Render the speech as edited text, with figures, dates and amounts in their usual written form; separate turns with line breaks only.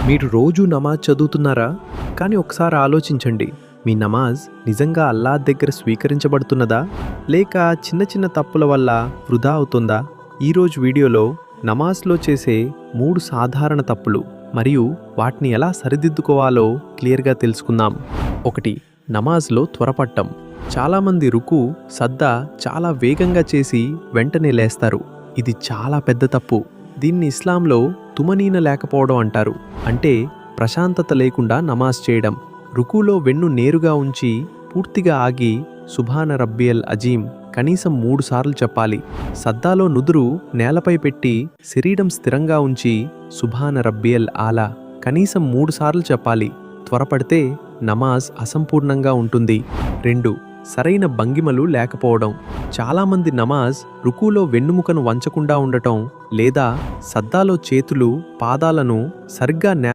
మీరు రోజూ నమాజ్ చదువుతున్నారా? కానీ ఒకసారి ఆలోచించండి, మీ నమాజ్ నిజంగా అల్లాహ్ దగ్గర స్వీకరించబడుతున్నదా? లేక చిన్న చిన్న తప్పుల వల్ల వృధా అవుతుందా? ఈరోజు వీడియోలో నమాజ్లో చేసే 3 సాధారణ తప్పులు మరియు వాటిని ఎలా సరిదిద్దుకోవాలో క్లియర్గా తెలుసుకుందాం. 1. నమాజ్లో త్వరపట్టం. చాలామంది రుకు, సద్దా చాలా వేగంగా చేసి వెంటనే లేస్తారు. ఇది చాలా పెద్ద తప్పు. దీన్ని ఇస్లాంలో తుమనీన లేకపోవడం అంటారు. అంటే ప్రశాంతత లేకుండా నమాజ్ చేయడం. రుకులో వెన్ను నేరుగా ఉంచి పూర్తిగా ఆగి సుబ్హాన రబ్బియల్ అజీం కనీసం 3 సార్లు చెప్పాలి. సద్దాలో నుదురు నేలపై పెట్టి శరీరం స్థిరంగా ఉంచి సుబ్హాన రబ్బియల్ ఆలా కనీసం 3 సార్లు చెప్పాలి. త్వరపడితే నమాజ్ అసంపూర్ణంగా ఉంటుంది. 2. సరైన భంగిమలు లేకపోవడం. చాలామంది నమాజ్ రుకులో వెన్నుముకను వంచకుండా ఉండటం లేదా సద్దాలో చేతులు, పాదాలను సరిగ్గా